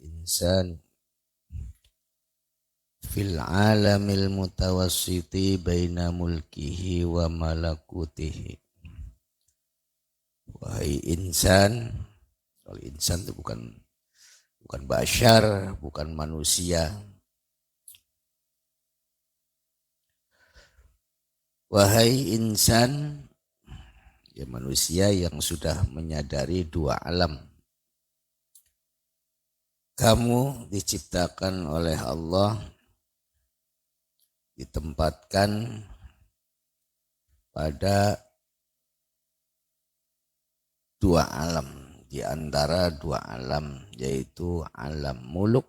insan fil alamil mutawassiti baina mulkihi wa malakutihi. Wahai insan, kalau insan itu bukan bashar, bukan manusia. Wahai insan, ya manusia yang sudah menyadari dua alam. Kamu diciptakan oleh Allah, ditempatkan pada dua alam, di antara dua alam, yaitu alam muluk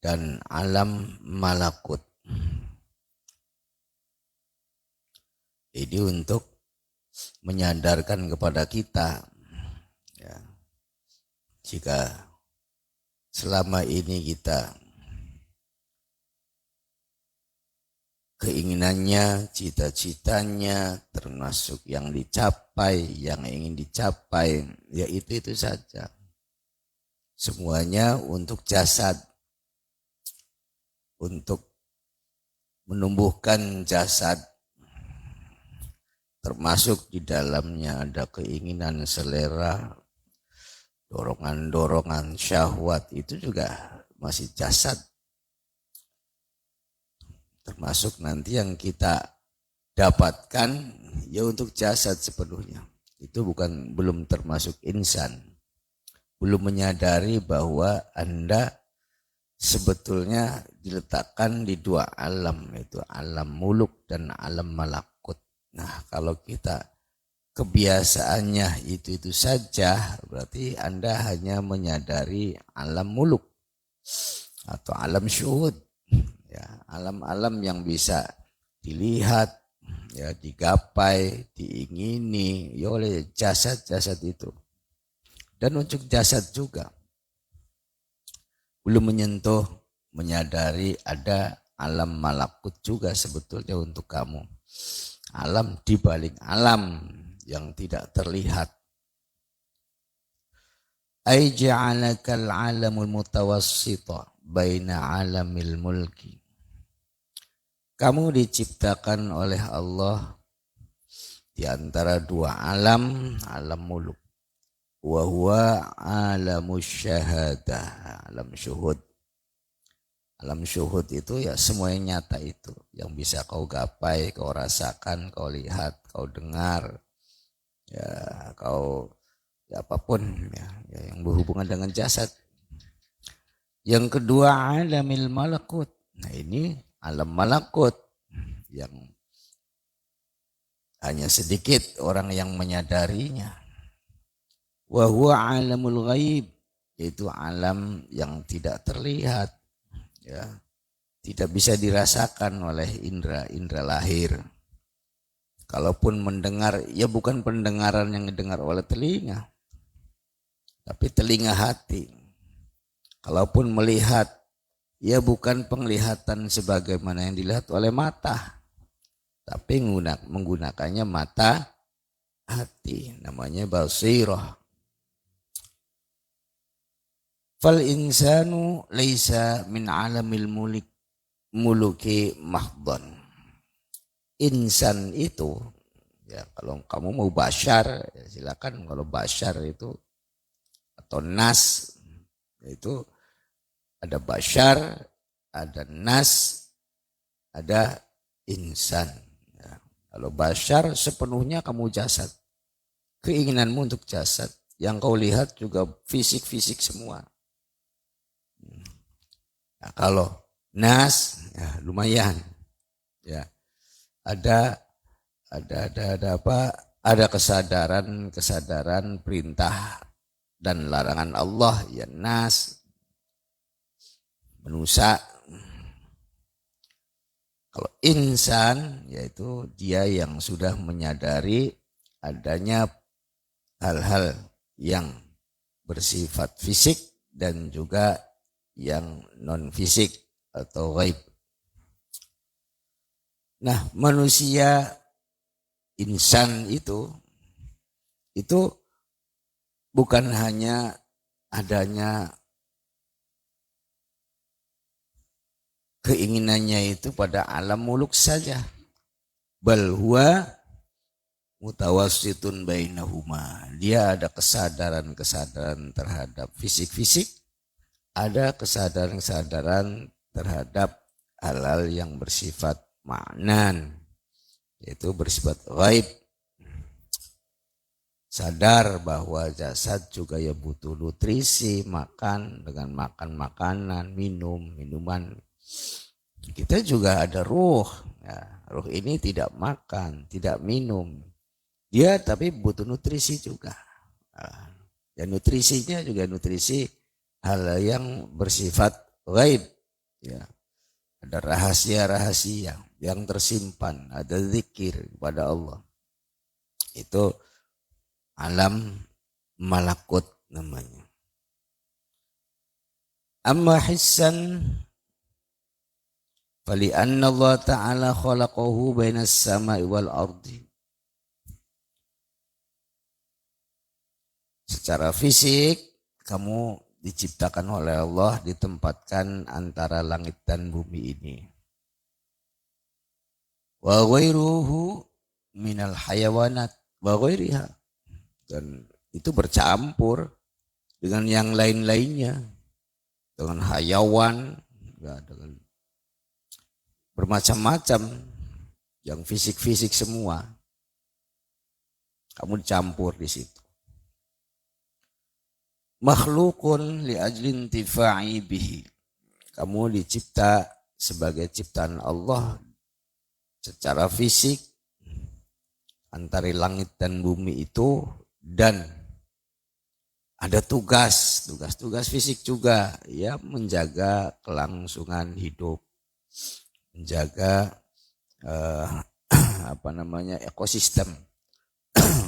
dan alam malakut. Ini untuk menyadarkan kepada kita, ya, jika selama ini kita keinginannya, cita-citanya, termasuk yang dicapai, yang ingin dicapai, ya itu saja. Semuanya untuk jasad, untuk menumbuhkan jasad, termasuk di dalamnya ada keinginan, selera, dorongan-dorongan, syahwat, itu juga masih jasad. Termasuk nanti yang kita dapatkan ya untuk jasad sepenuhnya. Itu belum termasuk insan. Belum menyadari bahwa Anda sebetulnya diletakkan di dua alam, yaitu alam muluk dan alam malakut. Nah, kalau kita kebiasaannya itu saja, berarti Anda hanya menyadari alam muluk atau alam syuhud. Ya, alam-alam yang bisa dilihat, ya, digapai, diingini ya oleh jasad-jasad itu. Dan untuk jasad juga belum menyentuh, menyadari ada alam malakut juga sebetulnya untuk kamu. Alam di balik alam yang tidak terlihat. Ai ja'alakal alamul mutawassita baina alamil mulki. Kamu diciptakan oleh Allah di antara dua alam, alam muluk. Wa huwa alamus syahadah, alam syuhud. Alam syuhud itu ya semua yang nyata itu, yang bisa kau gapai, kau rasakan, kau lihat, kau dengar, ya kau ya apapun ya yang berhubungan dengan jasad. Yang kedua alamil malakut. Nah ini alam malakut yang hanya sedikit orang yang menyadarinya. Wa huwa alamul ghaib, yaitu alam yang tidak terlihat, ya, tidak bisa dirasakan oleh indera lahir. Kalaupun mendengar, ya bukan pendengaran yang didengar oleh telinga, tapi telinga hati. Kalaupun melihat, ya bukan penglihatan sebagaimana yang dilihat oleh mata, tapi menggunakannya mata hati, namanya basirah. Fal insanu laisa min alamil muluki mahdhan. Insan itu, ya kalau kamu mau bashar, ya silakan. Kalau bashar itu atau nas, itu ada bashar, ada nas, ada insan. Ya, kalau bashar sepenuhnya kamu jasad. Keinginanmu untuk jasad. Yang kau lihat juga fisik-fisik semua. Nah, kalau nas, ya lumayan. Ya, ada apa? Ada kesadaran perintah dan larangan Allah, ya nas. Manusia. Kalau insan, yaitu dia yang sudah menyadari adanya hal-hal yang bersifat fisik dan juga yang non fisik atau ghaib. Nah, manusia insan itu bukan hanya adanya keinginannya itu pada alam muluk saja. Bal huwa mutawassitun bainahuma. Dia ada kesadaran-kesadaran terhadap fisik-fisik, ada kesadaran-kesadaran terhadap hal-hal yang bersifat ma'nan, yaitu bersifat ghaib. Sadar bahwa jasad juga ya butuh nutrisi, makan dengan makan makanan, minum minuman. Kita juga ada ruh. Ya, ruh ini tidak makan, tidak minum. Dia tapi butuh nutrisi juga. Dan nutrisinya juga nutrisi hal yang bersifat ghaib. Ya. Ada rahasia-rahasia yang tersimpan, ada zikir kepada Allah. Itu alam malakut namanya. Amma hissan fali anna Allah ta'ala khalaqahu bainas sama'i wal ardi. Secara fisik kamu diciptakan oleh Allah, ditempatkan antara langit dan bumi ini. Wa ghairuhu minal hayawanat wa ghairiha. Dan itu bercampur dengan yang lain-lainnya, dengan hayawan, ya, dengan bermacam-macam, yang fisik-fisik semua. Kamu dicampur di situ. Makhlukun li ajlin intifa'i bihi. Kamu dicipta sebagai ciptaan Allah secara fisik antara langit dan bumi itu. Dan ada tugas fisik juga, ya, menjaga kelangsungan hidup, menjaga ekosistem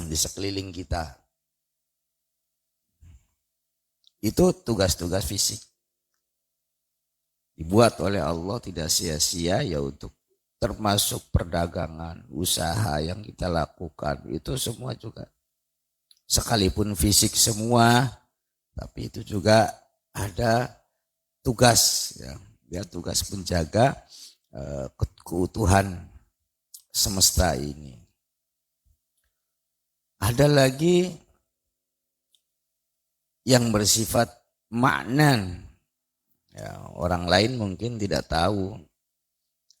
di sekeliling kita. Itu tugas-tugas fisik dibuat oleh Allah, tidak sia-sia, ya, untuk termasuk perdagangan, usaha yang kita lakukan, itu semua juga. Sekalipun fisik semua, tapi itu juga ada tugas, ya tugas menjaga keutuhan semesta ini. Ada lagi yang bersifat maknan. Ya, orang lain mungkin tidak tahu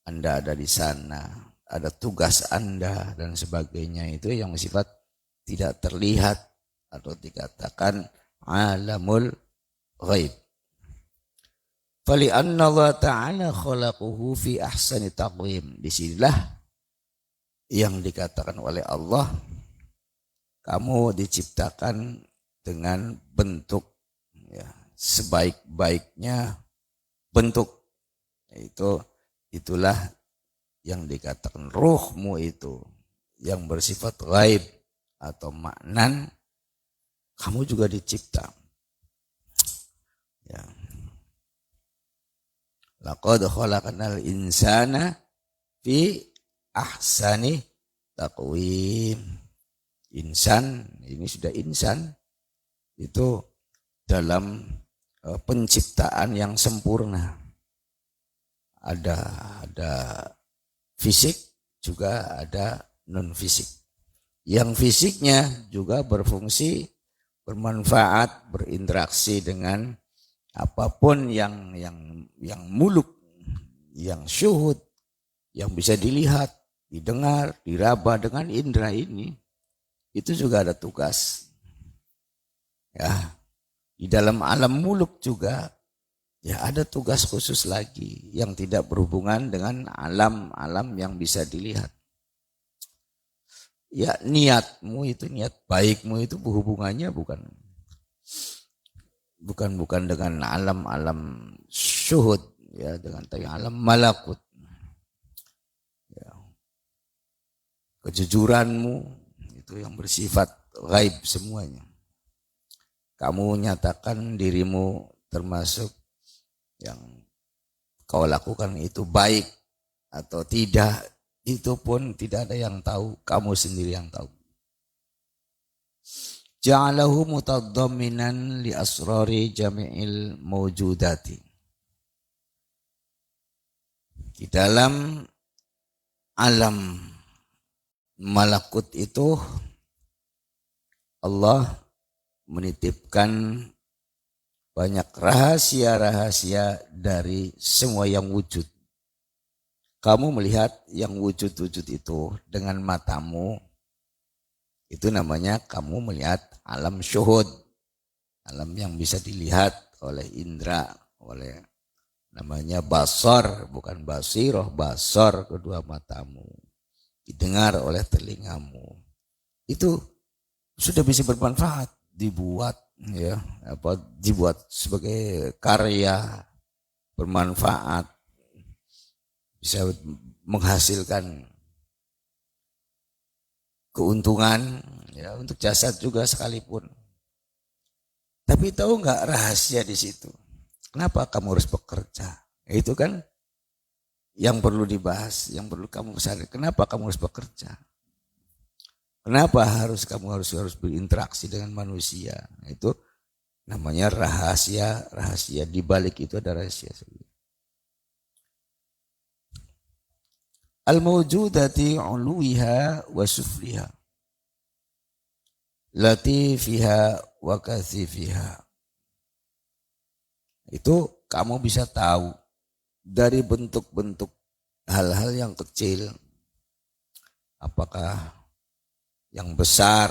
Anda ada di sana, ada tugas Anda dan sebagainya, itu yang bersifat tidak terlihat atau dikatakan alamul ghaib. Fali anna Allah ta'ala khalaqahu fi ahsani taqwim. Disinilah yang dikatakan oleh Allah, kamu diciptakan dengan bentuk, ya, sebaik-baiknya bentuk. Itulah yang dikatakan ruhmu itu yang bersifat ghaib atau maknan, kamu juga dicipta. Ya. Laqad khalaqnal insana fi ahsani taqwim. Insan, ini sudah insan, itu dalam penciptaan yang sempurna. Ada fisik, juga ada non fisik. Yang fisiknya juga berfungsi, bermanfaat, berinteraksi dengan apapun yang muluk, yang syuhud, yang bisa dilihat, didengar, diraba dengan indera ini. Itu juga ada tugas. Ya, di dalam alam muluk juga, ya, ada tugas khusus lagi yang tidak berhubungan dengan alam-alam yang bisa dilihat. Ya, niatmu itu, niat baikmu itu hubungannya bukan dengan alam-alam syuhud, ya, dengan alam malakut. Ya. Kejujuranmu itu yang bersifat ghaib semuanya. Kamu nyatakan dirimu termasuk yang kau lakukan itu baik atau tidak, itu pun tidak ada yang tahu, kamu sendiri yang tahu. Ja'alahu mutadhamminan li asrari jami'il mawjudati. Di dalam alam malakut itu Allah menitipkan banyak rahasia-rahasia dari semua yang wujud. Kamu melihat yang wujud-wujud itu dengan matamu, itu namanya kamu melihat alam syuhud. Alam yang bisa dilihat oleh indera, oleh namanya basar, bukan basiroh, basar kedua matamu. Didengar oleh telingamu. Itu sudah bisa bermanfaat, dibuat dibuat sebagai karya bermanfaat, bisa menghasilkan keuntungan ya untuk jasad juga sekalipun. Tapi tahu nggak rahasia di situ? Kenapa kamu harus bekerja? Itu kan yang perlu dibahas, yang perlu kamu sadari. Kenapa kamu harus bekerja? Kenapa kamu harus berinteraksi dengan manusia? Itu namanya rahasia di balik itu ada rahasia. Al-mawjudati uluwiha wa sufliha, latifiha wa kathifiha. Itu kamu bisa tahu dari bentuk-bentuk hal-hal yang kecil, apakah yang besar.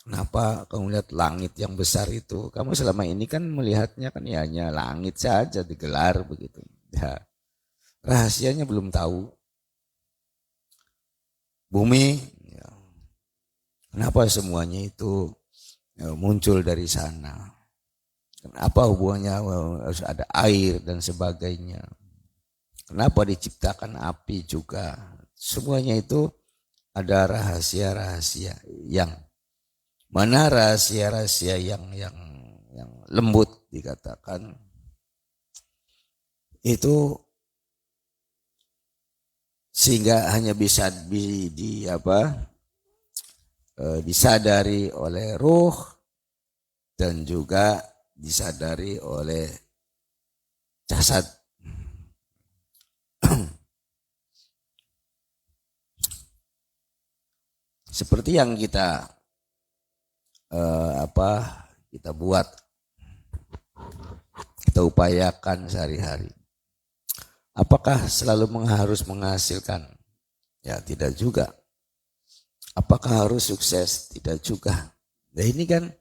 Kenapa kamu lihat langit yang besar itu? Kamu selama ini kan melihatnya kan ya hanya langit saja digelar begitu. Ya, rahasianya belum tahu. Bumi, ya, kenapa semuanya itu muncul dari sana? Kenapa hubungannya harus ada air dan sebagainya? Kenapa diciptakan api juga? Semuanya itu ada rahasia-rahasia yang mana rahasia-rahasia yang lembut dikatakan itu sehingga hanya bisa disadari oleh ruh dan juga disadari oleh jasad. Seperti yang kita kita buat, kita upayakan sehari-hari. Apakah selalu harus menghasilkan? Ya tidak juga. Apakah harus sukses? Tidak juga. Nah ini kan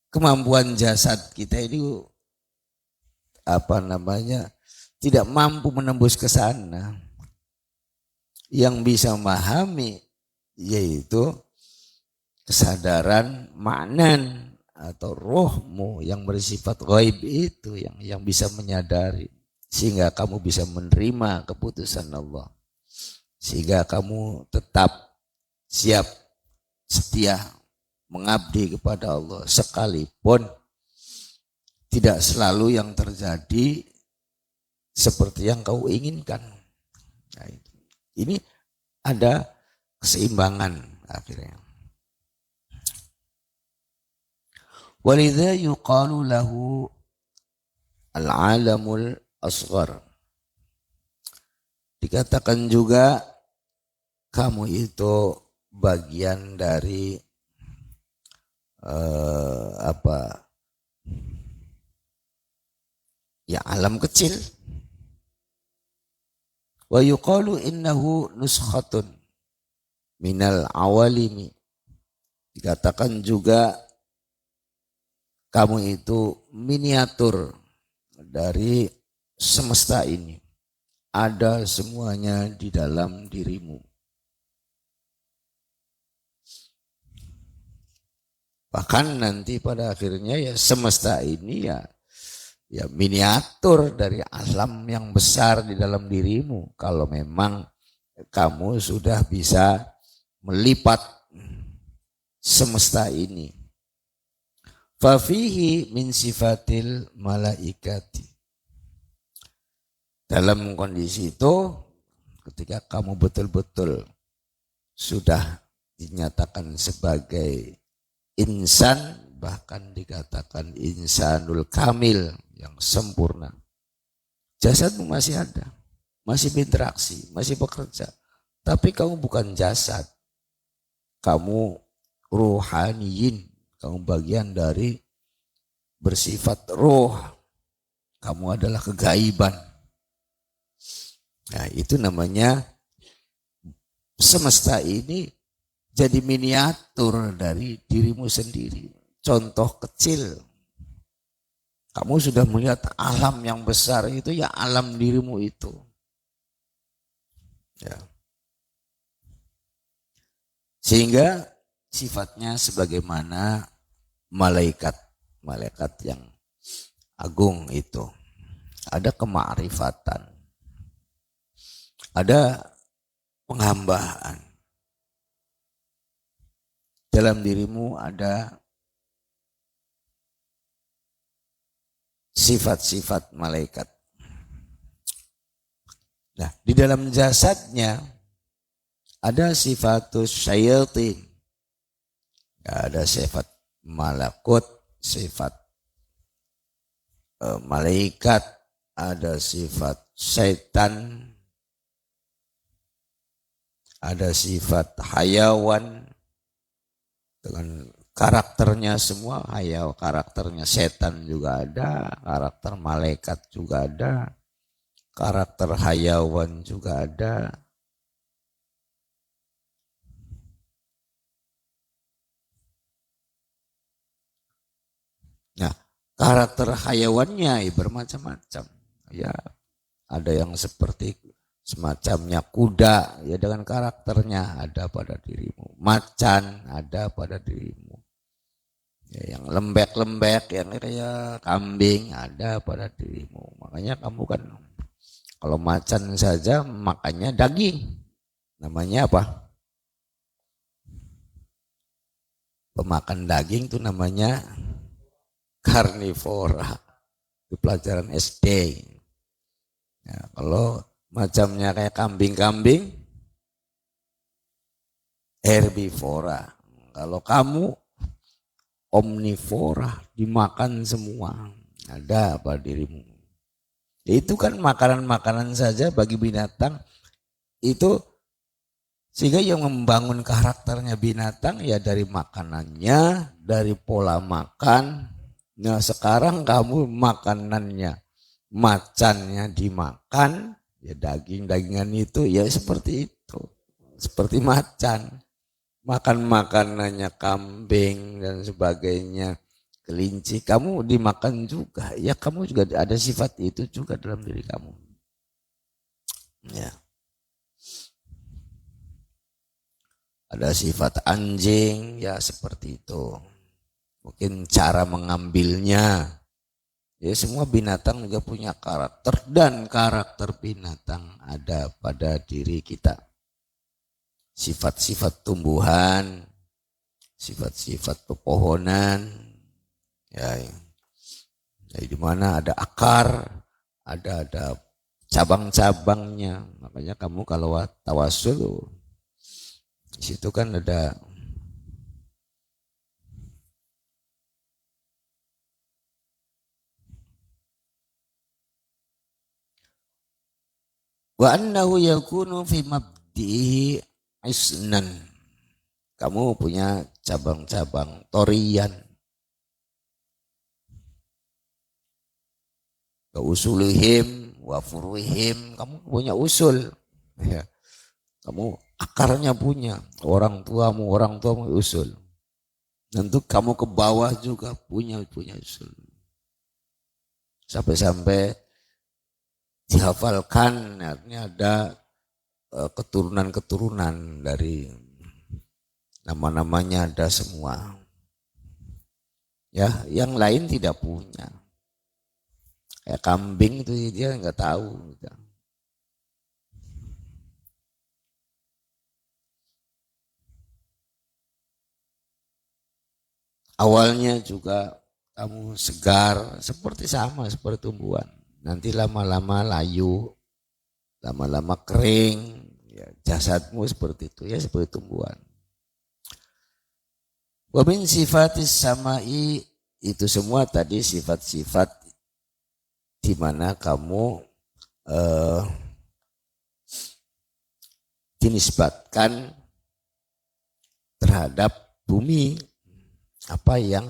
kemampuan jasad kita ini tidak mampu menembus ke sana. Yang bisa memahami yaitu kesadaran maknan atau rohmu yang bersifat ghaib itu yang bisa menyadari sehingga kamu bisa menerima keputusan Allah, sehingga kamu tetap siap setia mengabdi kepada Allah sekalipun tidak selalu yang terjadi seperti yang kau inginkan. Nah, ini ada keseimbangan akhirnya. Walidha yuqalu lahu al-alamul asghar. Dikatakan juga kamu itu bagian dari alam kecil. Wa yuqalu innahu nuskhatun minal awalimi. Dikatakan juga kamu itu miniatur dari semesta ini. Ada semuanya di dalam dirimu. Bahkan nanti pada akhirnya ya semesta ini ya miniatur dari alam yang besar di dalam dirimu. Kalau memang kamu sudah bisa melipat semesta ini. Fafihi min sifatil malaikati. Dalam kondisi itu ketika kamu betul-betul sudah dinyatakan sebagai insan, bahkan dikatakan insanul kamil yang sempurna. Jasadmu masih ada, masih berinteraksi, masih bekerja. Tapi kamu bukan jasad. Kamu ruhaniyin. Kamu bagian dari bersifat roh. Kamu adalah kegaiban. Nah, itu namanya semesta ini jadi miniatur dari dirimu sendiri. Contoh kecil. Kamu sudah melihat alam yang besar itu, ya alam dirimu itu. Ya. Sehingga sifatnya sebagaimana malaikat. Malaikat yang agung itu. Ada kemakrifatan. Ada penghambaan. Dalam dirimu ada sifat-sifat malaikat. Nah, di dalam jasadnya ada sifatus syaitin. Ada sifat malakut, sifat malaikat, ada sifat syaitan, ada sifat hayawan dengan karakternya semua. Karakternya setan juga ada, karakter malaikat juga ada, karakter hayawan juga ada. Nah, karakter hayawannya bermacam-macam. Ya, ada yang seperti semacamnya kuda, ya dengan karakternya ada pada dirimu. Macan ada pada dirimu. Ya, yang lembek-lembek, yang kayak kambing ada pada dirimu. Makanya kamu kan kalau macan saja makannya daging. Namanya apa? Pemakan daging itu namanya karnivora. Itu pelajaran SD. Ya, kalau macamnya kayak kambing-kambing, herbivora. Kalau kamu omnivora, dimakan semua. Ada pada dirimu. Itu kan makanan-makanan saja bagi binatang itu, sehingga yang membangun karakternya binatang ya dari makanannya, dari pola makan. Nah, sekarang kamu makanannya, macannya dimakan, ya daging-dagingan itu ya seperti itu. Seperti macan. Makan makanannya kambing dan sebagainya, kelinci, kamu dimakan juga. Ya kamu juga ada sifat itu juga dalam diri kamu. Ya. Ada sifat anjing, ya seperti itu. Mungkin cara mengambilnya. Ya semua binatang juga punya karakter, dan karakter binatang ada pada diri kita. Sifat-sifat tumbuhan, sifat-sifat pepohonan, ya di mana ada akar, ada cabang-cabangnya. Makanya kamu kalau tawasul di situ kan ada wa annahu yakunu fi mabdihi isnan. Kamu punya cabang-cabang torian. Ke usulihim wa furuhim, kamu punya usul. Ya. Kamu akarnya punya, orang tuamu usul. Tentu kamu ke bawah juga punya usul. Sampai-sampai dihafalkan, artinya ada keturunan-keturunan dari nama-namanya ada semua. Ya, yang lain tidak punya. Kayak kambing itu dia nggak tahu. Awalnya juga kamu segar, seperti tumbuhan. Nanti lama-lama layu, lama-lama kering, ya, jasadmu seperti itu, ya seperti tumbuhan. Wa min sifatis samai, itu semua tadi sifat-sifat di mana kamu eh, dinisbatkan terhadap bumi, apa yang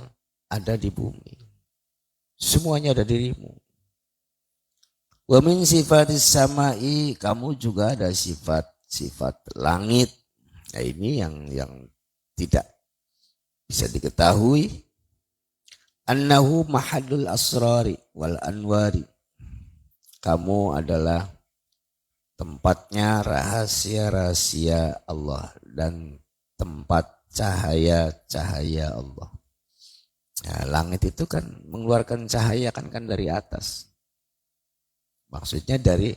ada di bumi. Semuanya ada dirimu. Wa min sifatis samai, kamu juga ada sifat langit. Nah, ini yang tidak bisa diketahui. Annahu mahallul asrari wal anwari. Kamu adalah tempatnya rahasia-rahasia Allah dan tempat cahaya-cahaya Allah. Nah, langit itu kan mengeluarkan cahaya kan dari atas. Maksudnya dari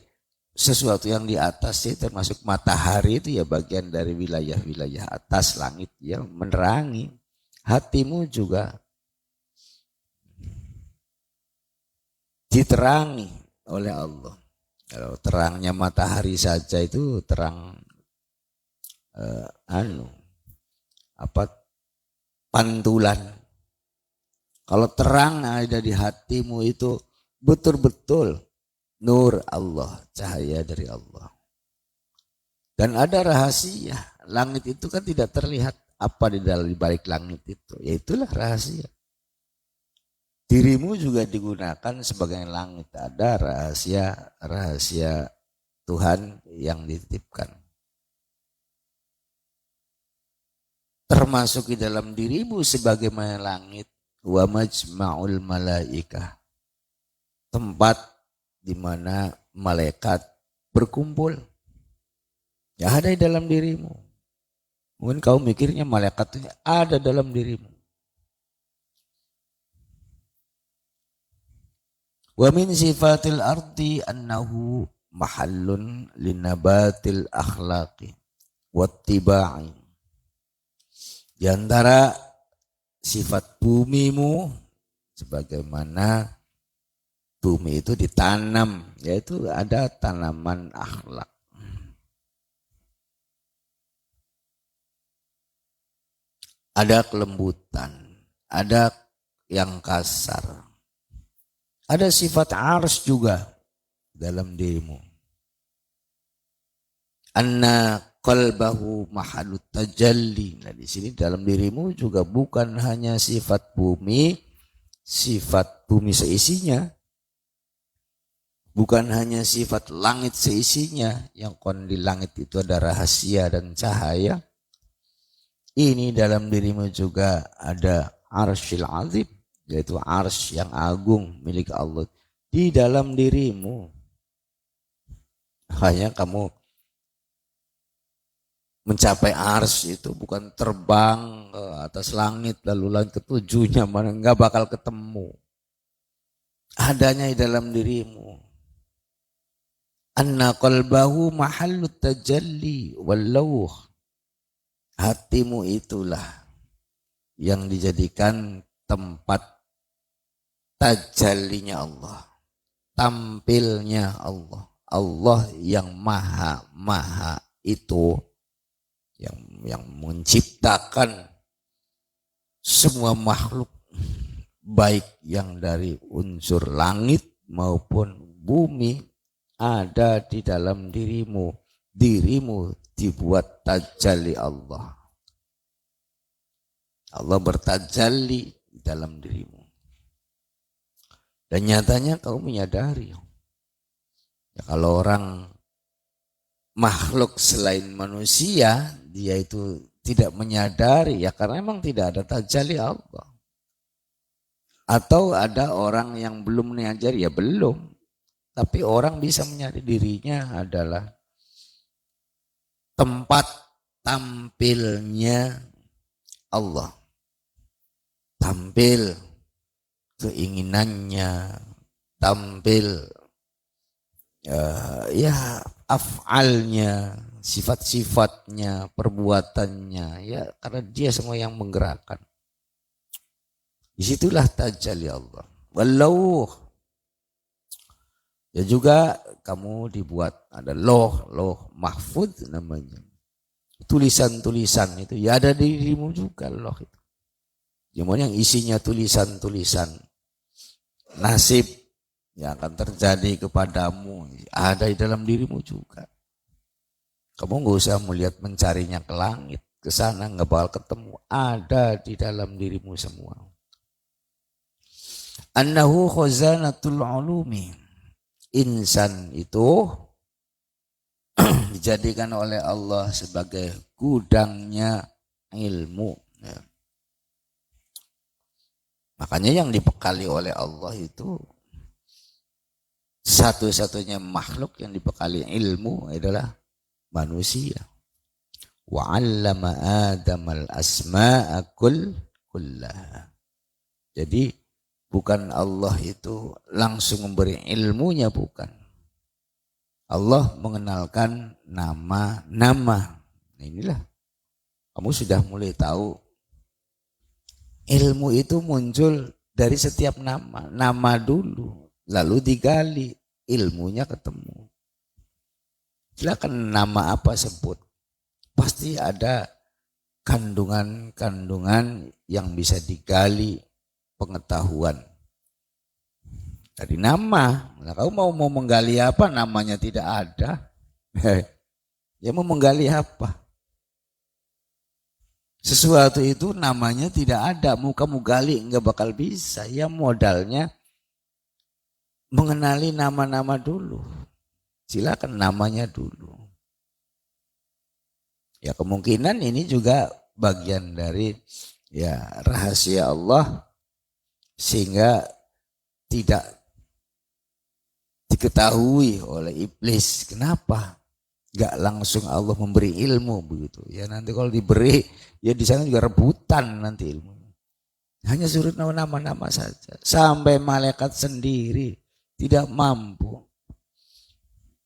sesuatu yang di atas sih, termasuk matahari itu ya bagian dari wilayah-wilayah atas langit yang menerangi. Hatimu juga diterangi oleh Allah. Kalau terangnya matahari saja itu terang pantulan. Kalau terang ada di hatimu itu betul-betul nur Allah, cahaya dari Allah. Dan ada rahasia. Langit itu kan tidak terlihat apa di balik langit itu. Ya itulah rahasia. Dirimu juga digunakan sebagai langit. Ada rahasia Tuhan yang dititipkan. Termasuk di dalam dirimu sebagaimana langit. Wa majma'ul malaikah. Tempat di mana malaikat berkumpul. Ya ada di dalam dirimu. Mungkin kau mikirnya malaikat itu ada dalam dirimu. Wa min sifatil ardi annahu mahallun linabatil akhlaqi wattiba'i. Di antara sifat bumimu sebagaimana bumi itu ditanam, yaitu ada tanaman akhlak. Ada kelembutan, ada yang kasar. Ada sifat ars juga dalam dirimu. Anna qalbahu mahalut tajalli. Nah, di sini dalam dirimu juga bukan hanya sifat bumi seisinya. Bukan hanya sifat langit seisinya, yang di langit itu ada rahasia dan cahaya. Ini dalam dirimu juga ada arsyil azim, yaitu arsy yang agung milik Allah di dalam dirimu. Hanya kamu mencapai arsy itu bukan terbang ke atas langit lalu langit ketujuhnya mana nggak bakal ketemu. Adanya di dalam dirimu. Anna qalbahu mahallut tajalli wal-lawh. Hatimu itulah yang dijadikan tempat tajallinya Allah, tampilnya Allah. Allah yang maha itu yang menciptakan semua makhluk, baik yang dari unsur langit maupun bumi, ada di dalam dirimu. Dirimu dibuat tajalli Allah. Allah bertajalli di dalam dirimu. Dan nyatanya kau menyadari. Ya, kalau orang makhluk selain manusia, dia itu tidak menyadari, ya karena memang tidak ada tajalli Allah. Atau ada orang yang belum menyadari, ya belum. Tapi orang bisa menyadari dirinya adalah tempat tampilnya Allah. Tampil keinginannya, tampil af'alnya, sifat-sifatnya, perbuatannya, ya karena dia semua yang menggerakkan. Disitulah tajalli Allah. Wallahu. Ya juga kamu dibuat ada loh mahfud namanya. Tulisan-tulisan itu ya ada di dirimu juga loh itu. Cuman yang isinya tulisan-tulisan nasib yang akan terjadi kepadamu ada di dalam dirimu juga. Kamu nggak usah melihat mencarinya ke langit, ke sana nggak bakal ketemu. Ada di dalam dirimu semua. Annahu khazanatul ulumi. Insan itu dijadikan oleh Allah sebagai gudangnya ilmu. Ya. Makanya yang dibekali oleh Allah itu satu-satunya makhluk yang dibekali ilmu adalah manusia. Wa 'allama Adamal asma'a kullaha. Jadi bukan Allah itu langsung memberi ilmunya, bukan. Allah mengenalkan nama-nama. Inilah kamu sudah mulai tahu ilmu itu muncul dari setiap nama. Nama dulu, lalu digali, ilmunya ketemu. Silakan nama apa sebut. Pasti ada kandungan-kandungan yang bisa digali pengetahuan dari nama. Nah, kamu mau menggali apa, namanya tidak ada. Ya mau menggali apa? Sesuatu itu namanya tidak ada, mau kamu gali enggak bakal bisa. Ya modalnya mengenali nama-nama dulu. Silakan namanya dulu. Ya kemungkinan ini juga bagian dari ya rahasia Allah sehingga tidak diketahui oleh iblis. Kenapa? Gak langsung Allah memberi ilmu begitu. Ya nanti kalau diberi ya di sana juga rebutan nanti ilmu. Hanya suruh nama-nama saja. Sampai malaikat sendiri tidak mampu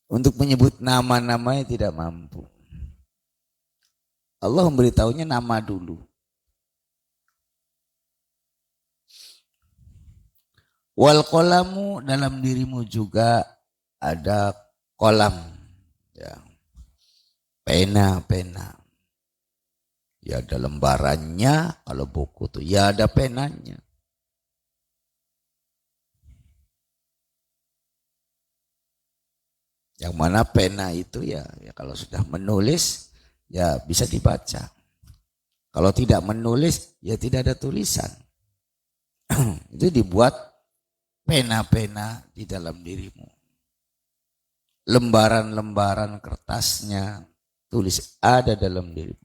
untuk menyebut nama-namanya, tidak mampu. Allah memberitahunya nama dulu. Wal qalamu, dalam dirimu juga ada kolam. Ya. Pena. Ya ada lembarannya, kalau buku tuh ya ada penanya. Yang mana pena itu ya kalau sudah menulis ya bisa dibaca. Kalau tidak menulis ya tidak ada tulisan. Itu dibuat pena-pena di dalam dirimu. Lembaran-lembaran kertasnya tulis ada dalam dirimu.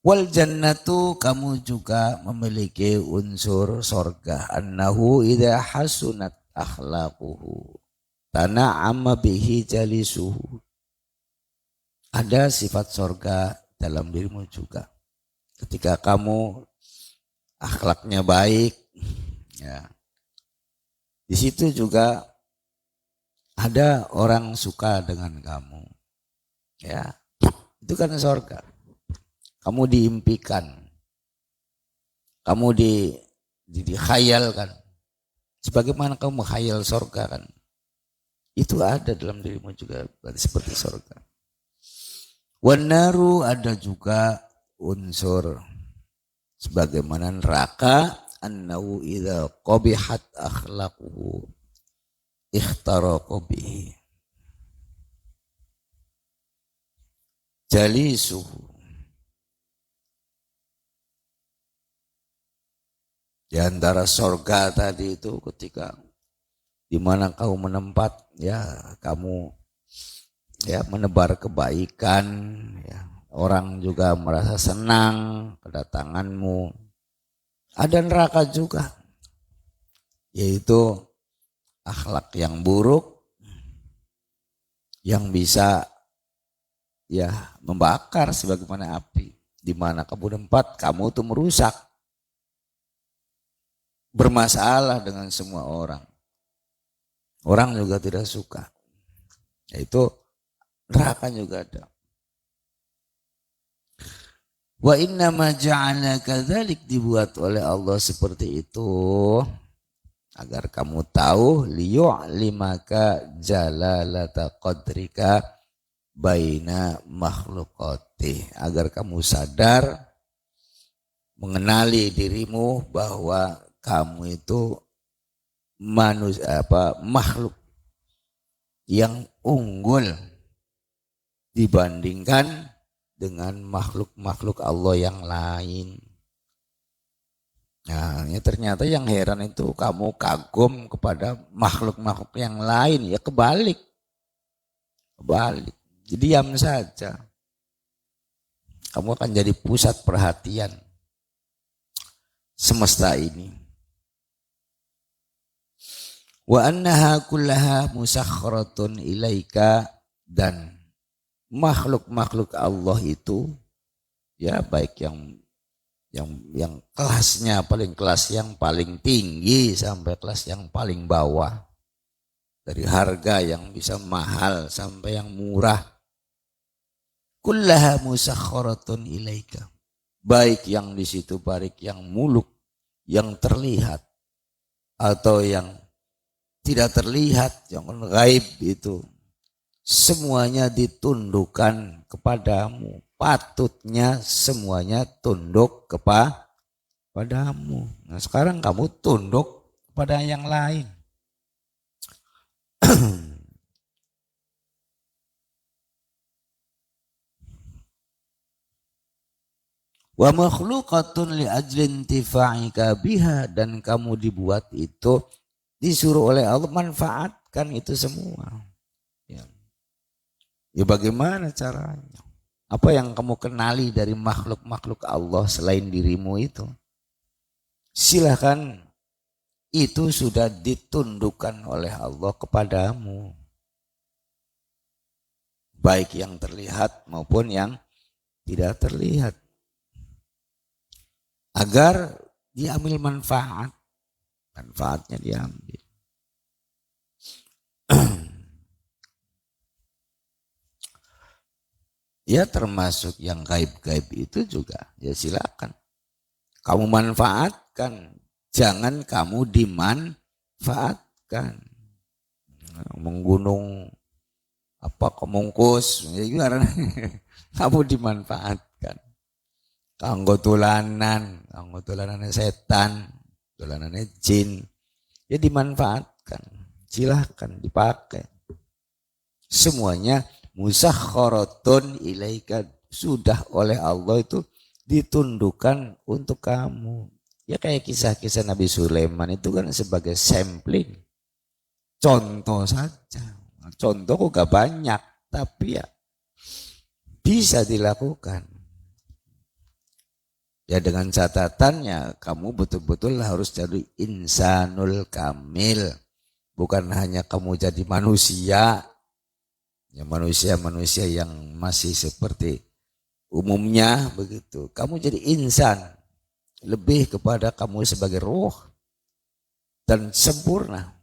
Wal jannatu, kamu juga memiliki unsur sorga. Annahu idha hasunat akhlaquhu tana'ama bihi jalisuhu. Ada sifat sorga dalam dirimu juga. Ketika kamu akhlaknya baik, ya, di situ juga ada orang suka dengan kamu. Ya, itu kan sorga. Kamu diimpikan, kamu dikhayalkan. Sebagaimana kamu menghayal sorga kan. Itu ada dalam dirimu juga seperti sorga. Wanaru, ada juga unsur sebagaimana neraka. Annahu idza qabihat akhlaquhu ikhtaraqa bihi jalisuhu. Di antara sorga tadi itu ketika di mana kamu menempat ya kamu ya menebar kebaikan ya, orang juga merasa senang kedatanganmu. Ada neraka juga, yaitu akhlak yang buruk yang bisa ya membakar sebagaimana api. Di mana kamu tempat kamu tuh merusak, bermasalah dengan semua orang. Orang juga tidak suka. Yaitu neraka juga ada. Wa inna ma ja'ala kadzalik, dibuat oleh Allah seperti itu agar kamu tahu liyu'limaka jalalata qadrika baina makhluqati, agar kamu sadar mengenali dirimu bahwa kamu itu makhluk yang unggul dibandingkan dengan makhluk-makhluk Allah yang lain. Nah, ya ternyata yang heran itu kamu kagum kepada makhluk-makhluk yang lain, ya kebalik. Jadi diam saja. Kamu akan jadi pusat perhatian semesta ini. Wa annaha kullaha musakhkharatun ilaika, dan makhluk-makhluk Allah itu ya baik yang kelasnya kelas yang paling tinggi sampai kelas yang paling bawah, dari harga yang bisa mahal sampai yang murah, kullaha musakhkharatun ilaika, baik yang di situ baik yang muluk, yang terlihat atau yang tidak terlihat, yang gaib itu semuanya ditundukkan kepadamu. Patutnya semuanya tunduk kepadamu. Nah, sekarang kamu tunduk kepada yang lain. Wa makhluqatun li ajlin tifa'ika biha, dan kamu dibuat itu disuruh oleh Allah manfaatkan itu semua. Ya bagaimana caranya? Apa yang kamu kenali dari makhluk-makhluk Allah selain dirimu itu? Silahkan, itu sudah ditundukkan oleh Allah kepadamu. Baik yang terlihat maupun yang tidak terlihat. Agar diambil manfaat. Manfaatnya diambil. Ya termasuk yang gaib-gaib itu juga. Ya silakan. Kamu manfaatkan. Jangan kamu dimanfaatkan. Menggunung kemungkus. Ya gimana? Kamu dimanfaatkan. Kanggo tulanan setan, tulanannya jin. Ya dimanfaatkan. Silahkan dipakai. Semuanya musakhkharatun ilaika, sudah oleh Allah itu ditundukkan untuk kamu. Ya kayak kisah-kisah Nabi Sulaiman itu kan sebagai sampling, contoh saja. Contoh kok gak banyak, tapi ya bisa dilakukan. Ya dengan catatannya kamu betul-betul harus jadi insanul kamil. Bukan hanya kamu jadi manusia, ya manusia-manusia yang masih seperti umumnya begitu. Kamu jadi insan, lebih kepada kamu sebagai ruh dan sempurna.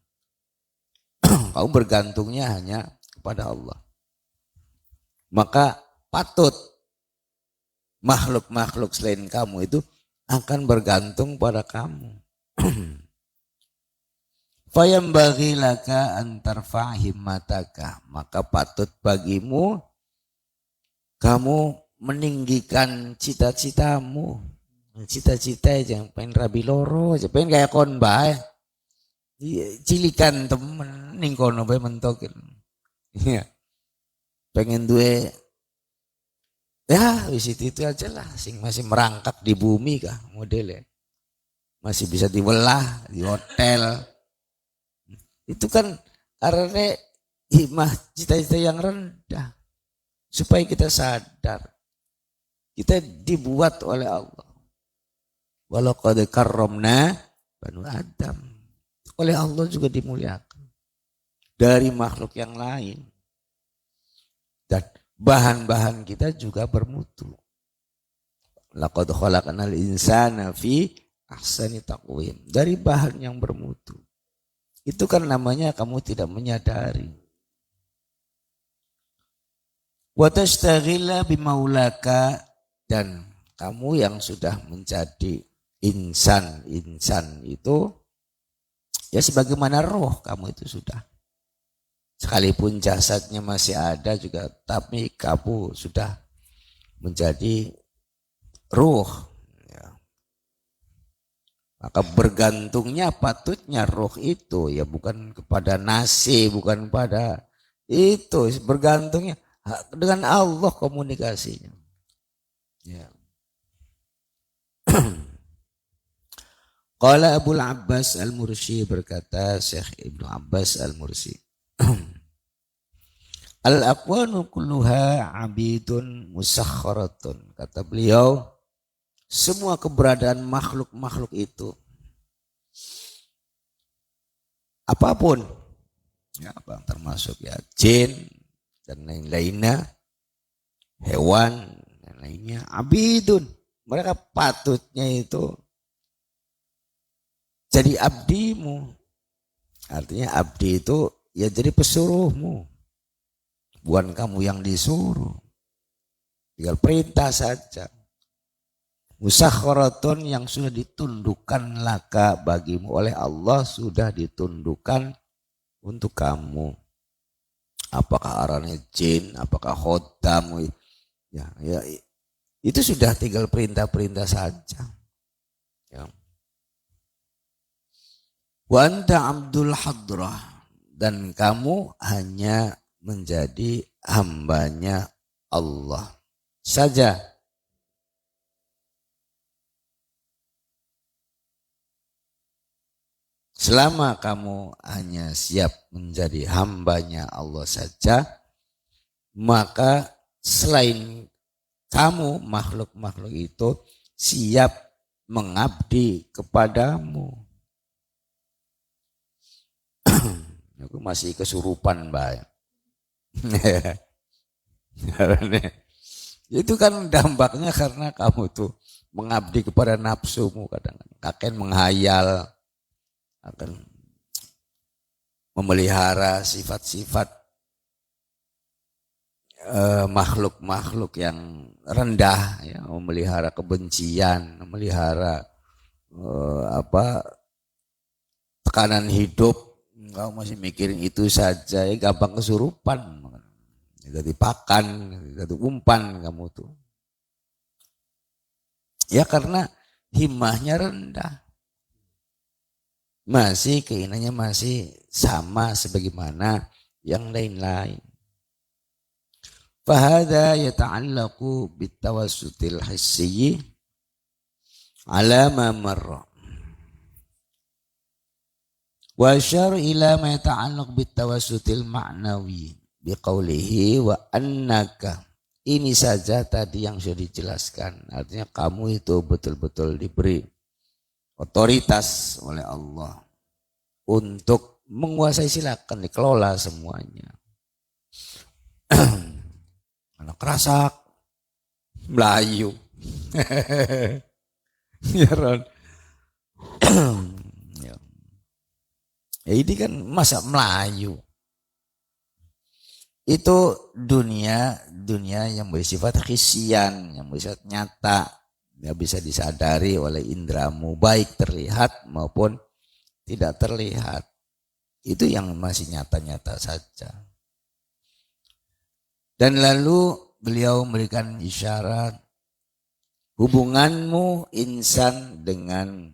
Kamu bergantungnya hanya kepada Allah. Maka patut makhluk-makhluk selain kamu itu akan bergantung pada kamu. Fayambaghi laka antarfa himmataka, maka patut bagimu kamu meninggikan cita-citamu. Cita-cita yang pengen rabi loro, pengen kayak kon bae. Cilikan temen ning kono bae mentokin. Iya. Pengen duwe ya wis itu aja lah, sing masih merangkak di bumi kah modelnya. Masih bisa diwelah di hotel. Itu kan karena himah cita-cita yang rendah. Supaya kita sadar. Kita dibuat oleh Allah. Walau qad karramna banu Adam. Oleh Allah juga dimuliakan. Dari makhluk yang lain. Dan bahan-bahan kita juga bermutu. Laqad khalaqnal insana fi ahsani taqwim. Dari bahan yang bermutu. Itu kan namanya kamu tidak menyadari. Wa tastaghilla bimaulaka, dan kamu yang sudah menjadi insan itu ya sebagaimana roh kamu itu sudah. Sekalipun jasadnya masih ada juga, tapi kamu sudah menjadi ruh. Maka bergantungnya patutnya roh itu ya bukan kepada nasi, bukan pada itu, bergantungnya dengan Allah komunikasinya. Ya. Qala Abu Abbas Al-Mursi, berkata Syekh Ibnu Abbas Al-Mursi, al-aqwanu kulluha abidun musakhkharatun. Kata beliau, semua keberadaan makhluk-makhluk itu, apapun, ya, apa termasuk ya jin dan lain-lainnya, hewan dan lainnya, abidun, mereka patutnya itu jadi abdimu. Artinya abdi itu ya jadi pesuruhmu, bukan kamu yang disuruh, tinggal perintah saja. Musakhkharatun, yang sudah ditundukkan laka bagimu oleh Allah, sudah ditundukkan untuk kamu. Apakah arahnya jin, apakah khotam, ya itu sudah tinggal perintah-perintah saja. Ya. Wa anta abdul hadrah, dan kamu hanya menjadi hambanya Allah saja. Selama kamu hanya siap menjadi hambanya Allah saja, maka selain kamu, makhluk-makhluk itu siap mengabdi kepadamu. Aku masih kesurupan, Mbak. Itu kan dampaknya karena kamu tuh mengabdi kepada nafsumu, kadang-kadang kakek menghayal akan memelihara sifat-sifat makhluk-makhluk yang rendah, ya, memelihara kebencian, memelihara tekanan hidup. Kau masih mikirin itu saja, ya gampang kesurupan, jadi pakan, jadi umpan kamu tuh. Ya karena himmahnya rendah. Masih keinginannya masih sama sebagaimana yang lain-lain. Fahada yata'allaqu bitawassutil hissi ala ma marra. Wa asyara ila ma yata'allaq bitawassutil ma'nawi biqaulihi wa annaka. Ini saja tadi yang sudah dijelaskan. Artinya kamu itu betul-betul diberi otoritas oleh Allah untuk menguasai, silakan dikelola semuanya. Anak kerasak, Melayu. Ya, Ron. Ya ini kan masa Melayu. Itu dunia yang bersifat khisian, yang bersifat nyata, yang bisa disadari oleh indramu, baik terlihat maupun tidak terlihat. Itu yang masih nyata-nyata saja. Dan lalu beliau memberikan isyarat, hubunganmu insan dengan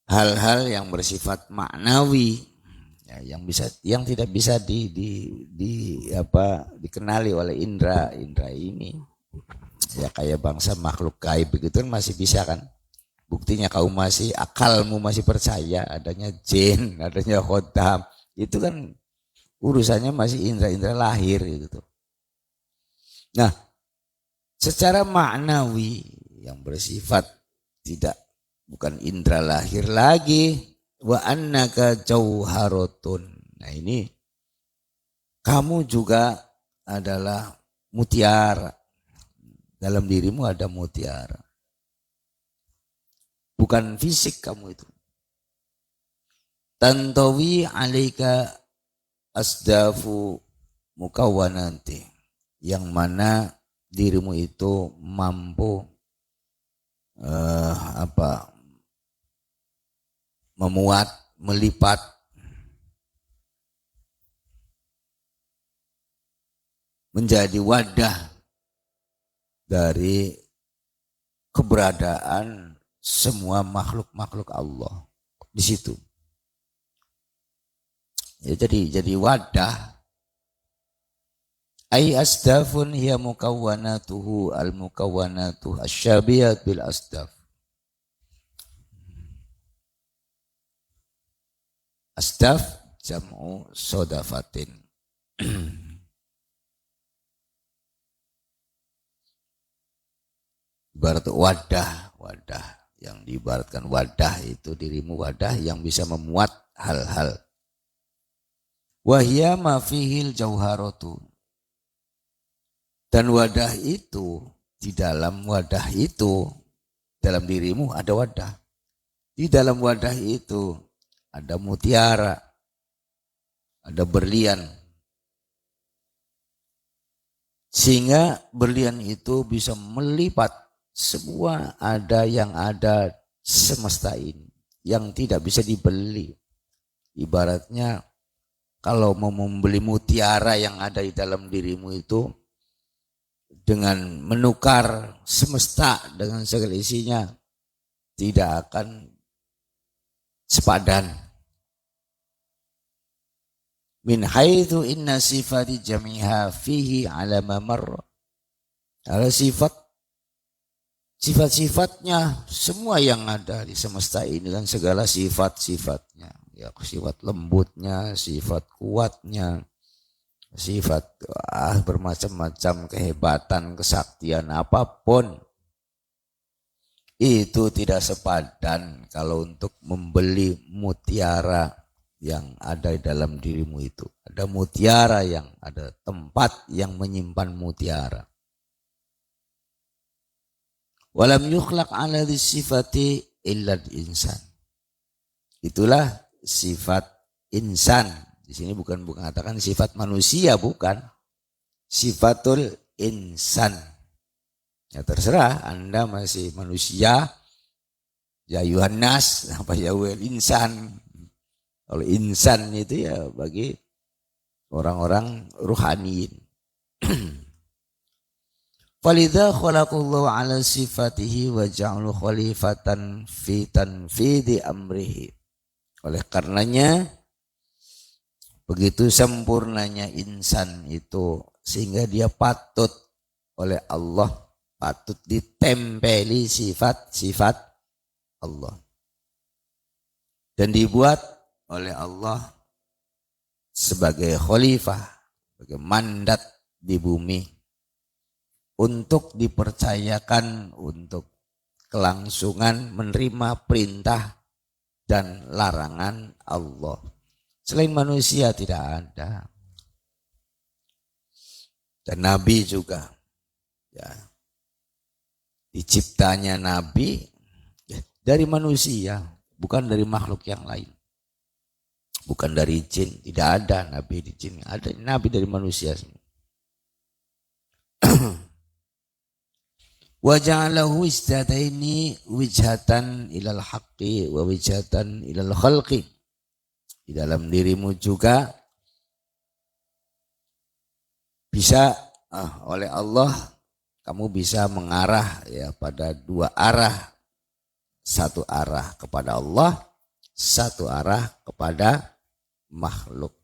hal-hal yang bersifat maknawi, ya, yang tidak bisa dikenali oleh indra ini. Ya kayak bangsa makhluk gaib begitu kan masih bisa kan. Buktinya kau masih, akalmu masih percaya adanya jin, adanya khotam. Itu kan urusannya masih indra-indra lahir gitu. Nah, secara maknawi yang bersifat bukan indra lahir lagi, wa annaka jauharatun. Nah, ini kamu juga adalah mutiara. Dalam dirimu ada mutiara. Bukan fisik kamu itu. Tantawi alaika asdafu mukawwanati, yang mana dirimu itu mampu memuat, melipat menjadi wadah dari keberadaan semua makhluk-makhluk Allah di situ. Ya, jadi wadah. Ai asdafun hiya mukawwanatuhu al-mukawwanatu asyabiyat bil asdaf. Asdaf jam'u sodafatin. Ibarat wadah yang diibaratkan wadah itu dirimu wadah yang bisa memuat hal-hal. Wahya ma fihil jauharatu. Dan wadah itu, di dalam wadah itu, dalam dirimu ada wadah. Di dalam wadah itu ada mutiara, ada berlian. Sehingga berlian itu bisa melipat semua ada yang ada semesta ini. Yang tidak bisa dibeli. Ibaratnya kalau mau membeli mutiara yang ada di dalam dirimu itu, dengan menukar semesta dengan segala isinya tidak akan sepadan. Min haitsu inna sifati jami'a fihi ala mamar. Ada sifat-sifatnya semua yang ada di semesta ini dan segala sifat-sifatnya. Ya, sifat lembutnya, sifat kuatnya, sifat bermacam-macam kehebatan, kesaktian apapun itu tidak sepadan kalau untuk membeli mutiara yang ada di dalam dirimu itu. Ada mutiara yang ada tempat yang menyimpan mutiara. Walam yukhlaq ala sifati illa insan. Itulah sifat insan. Di sini bukan mengatakan sifat manusia, bukan. Sifatul insan. Ya terserah, Anda masih manusia. Ya Yuhannas, apa ya insan. Kalau insan itu ya bagi orang-orang ruhaniin. Falidha khalaqallahu ala sifatihi wa ja'alu khalifatan fi tanfidi amrihi. Oleh karenanya begitu sempurnanya insan itu sehingga dia patut oleh Allah, patut ditempeli sifat-sifat Allah. Dan dibuat oleh Allah sebagai khalifah, sebagai mandat di bumi untuk dipercayakan untuk kelangsungan menerima perintah dan larangan Allah. Selain manusia tidak ada. Dan Nabi juga. Ya. Diciptanya Nabi ya, dari manusia. Bukan dari makhluk yang lain. Bukan dari jin. Tidak ada Nabi di jin. Ada Nabi dari manusia. Wa ja'alahu istadaini wijhatan ilal haqqi wa wijhatan ilal khalqi. Di dalam dirimu juga bisa oleh Allah kamu bisa mengarah ya pada dua arah. Satu arah kepada Allah, satu arah kepada makhluk.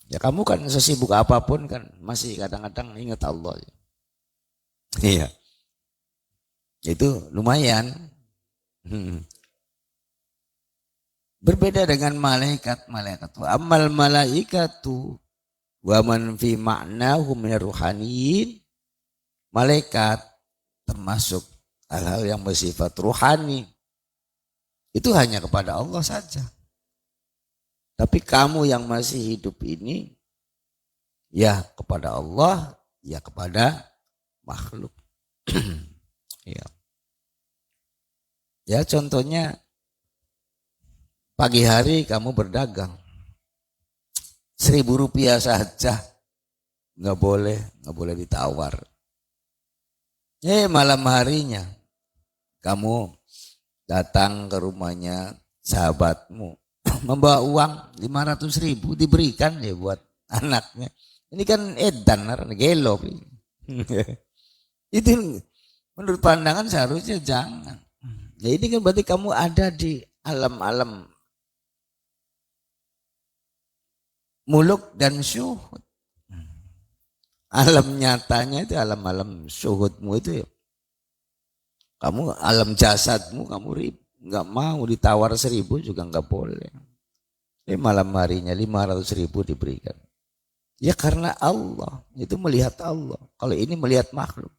Ya kamu kan sesibuk apapun kan masih kadang-kadang ingat Allah. Iya. Itu lumayan. Berbeda dengan malaikat-malaikat. Wa ammal malaikatu wa man fi ma'nahu minar ruhaniyin. Malaikat termasuk hal-hal yang bersifat ruhani. Itu hanya kepada Allah saja. Tapi kamu yang masih hidup ini ya kepada Allah, ya kepada makhluk. Ya. Ya contohnya pagi hari kamu berdagang 1.000 rupiah saja nggak boleh ditawar. Malam harinya kamu datang ke rumahnya sahabatmu membawa uang 500.000 diberikan ya buat anaknya. Ini kan edan gelo. Itu Menurut pandangan seharusnya jangan. Ya ini kan berarti kamu ada di alam-alam muluk dan syuhud. Alam nyatanya itu alam-alam syuhudmu itu ya. Kamu alam jasadmu kamu nggak mau ditawar 1.000 juga nggak boleh. Malam harinya 500.000 diberikan. Ya karena Allah itu melihat Allah. Kalau ini melihat makhluk.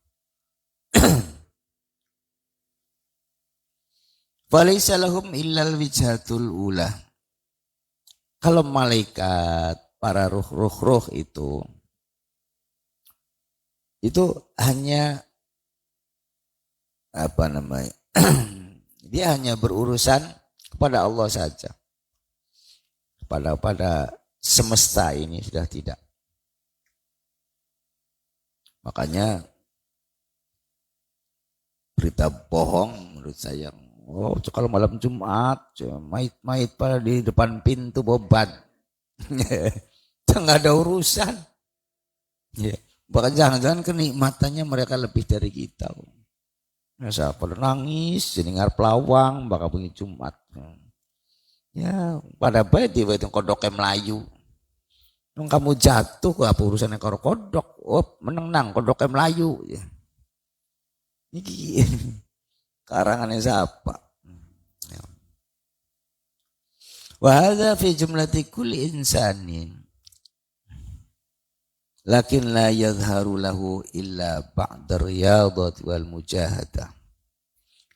Falaisa lahum illal wijhatul ula. Kalau malaikat, para ruh itu hanya apa namanya? Dia hanya berurusan kepada Allah saja. Pada semesta ini sudah tidak. Makanya berita bohong menurut saya. Oh, kalau malam Jumat, mait-mait pada di depan pintu beban. Nggak ada urusan. Ya. Bahkan jangan-jangan kenikmatannya mereka lebih dari kita. Masa pada nangis, jadi ngarep lawang, bakal bunyi Jumat. Ya, pada baik dia itu kodoknya Melayu. Nung kamu jatuh ke apa urusannya karo kodok? Oh, menang kodoknya Melayu. Ya. Ini karangannya siapa? Wa hadza fi jumlati kulli insanin. Lakin la yadhharu lahu illa ba'da riyadati wal mujahadah.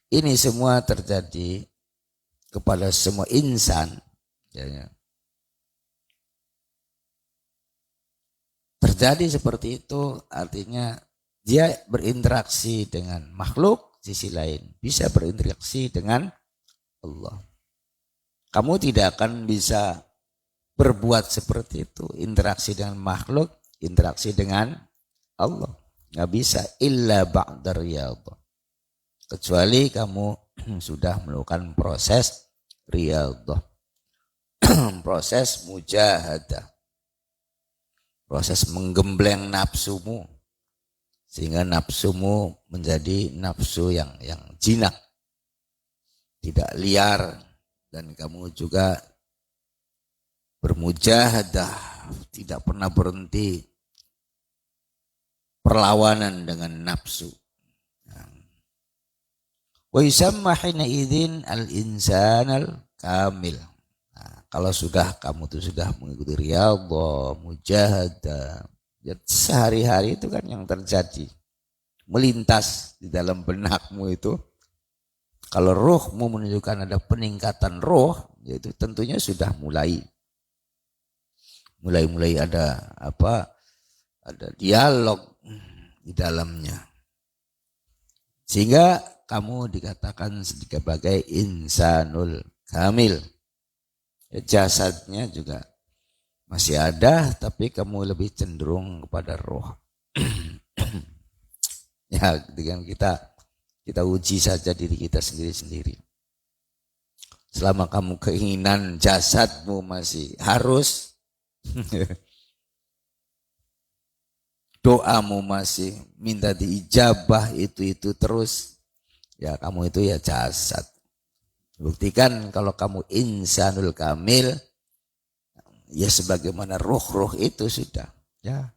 Ini semua terjadi kepada semua insan. Ya. Terjadi seperti itu artinya dia berinteraksi dengan makhluk, sisi lain bisa berinteraksi dengan Allah. Kamu tidak akan bisa berbuat seperti itu, interaksi dengan makhluk, interaksi dengan Allah. Nggak bisa illa ba'da riyadhah. Kecuali kamu sudah melakukan proses riyadhah. Proses mujahadah. Proses menggembleng nafsumu sehingga nafsumu menjadi nafsu yang jinak, tidak liar, dan kamu juga bermujahadah, tidak pernah berhenti perlawanan dengan nafsu. Wa yusamma hina idzin al-insan al-kamil. Kalau sudah kamu tuh sudah mengikuti riyadhah, mujahadah, ya sehari-hari itu kan yang terjadi melintas di dalam benakmu itu. Kalau rohmu menunjukkan ada peningkatan roh, yaitu tentunya sudah mulai ada ada dialog di dalamnya, sehingga kamu dikatakan sebagai insanul kamil. Jasadnya juga masih ada, tapi kamu lebih cenderung kepada roh. Ya, dengan kita uji saja diri kita sendiri-sendiri. Selama kamu keinginan jasadmu masih harus, doamu masih minta diijabah itu terus, ya kamu itu ya jasad. Buktikan kalau kamu insanul kamil, ya sebagaimana roh-roh itu sudah. Ya.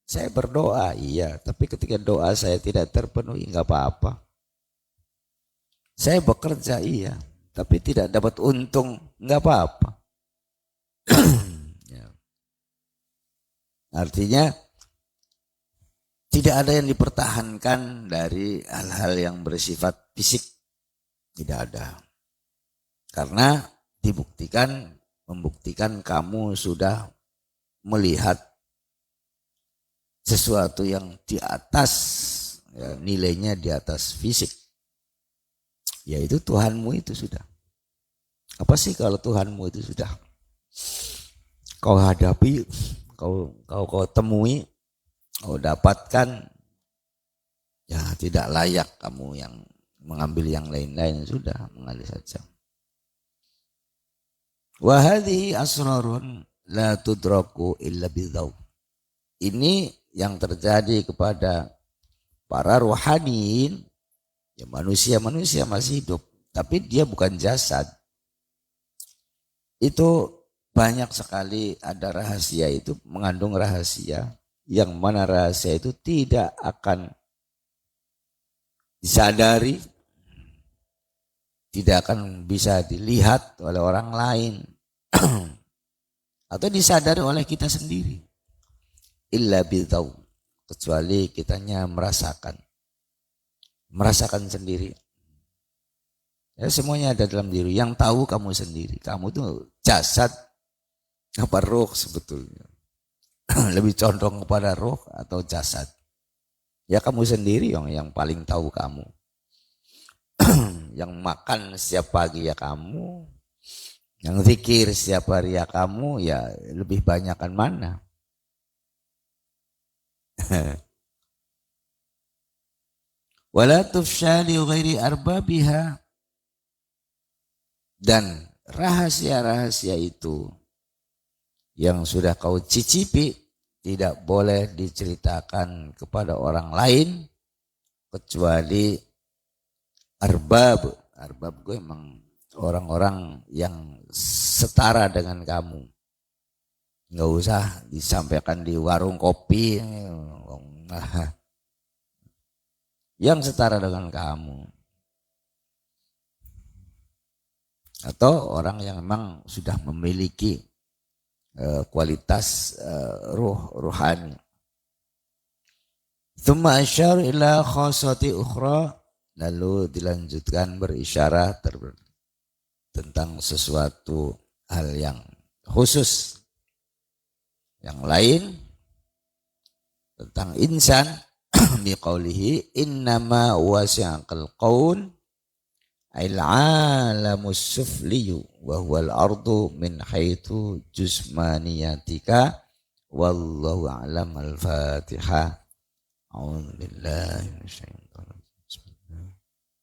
Saya berdoa, iya, tapi ketika doa saya tidak terpenuhi, nggak apa-apa. Saya bekerja, iya, tapi tidak dapat untung, nggak apa-apa. Ya. Artinya tidak ada yang dipertahankan dari hal-hal yang bersifat fisik. Tidak ada. Karena membuktikan kamu sudah melihat sesuatu yang di atas, ya, nilainya di atas fisik. Yaitu Tuhanmu itu sudah. Apa sih kalau Tuhanmu itu sudah kau hadapi, kau temui, kau dapatkan, ya tidak layak kamu yang mengambil yang lain-lain, sudah mengalir saja. Wa hadhihi asrarun la tudraku illa bidzauq. Ini yang terjadi kepada Para rohaniin, ya manusia masih hidup, tapi dia bukan jasad. Itu banyak sekali ada rahasia, itu mengandung rahasia, yang mana rahasia itu tidak akan disadari, tidak akan bisa dilihat oleh orang lain atau disadari oleh kita sendiri. Illa bidau, kecuali kitanya merasakan sendiri. Ya, semuanya ada dalam diri. Yang tahu kamu sendiri. Kamu tuh jasad apa roh sebetulnya. Lebih condong kepada roh atau jasad. Ya kamu sendiri yang paling tahu kamu. Yang makan setiap pagi ya kamu. Yang zikir setiap hari ya kamu. Ya lebih banyakan mana? Wala tufsha li ghairi arbabiha. Dan rahasia-rahasia itu yang sudah kau cicipi tidak boleh diceritakan kepada orang lain kecuali arbab. Arbab gue emang orang-orang yang setara dengan kamu. Nggak usah disampaikan di warung kopi. Yang setara dengan kamu. Atau orang yang memang sudah memiliki kualitas ruhani. Tsumma asyar ila khasati ukhra, lalu dilanjutkan berisyarat tentang sesuatu hal yang khusus yang lain tentang insan biqaulihi innama wasi'al qaun al-alamus sufliyu wa huwal ardu min haitsu jismaniyatika wallahu a'lam. Al-Fatihah. A'udzu billahi minasyaitonir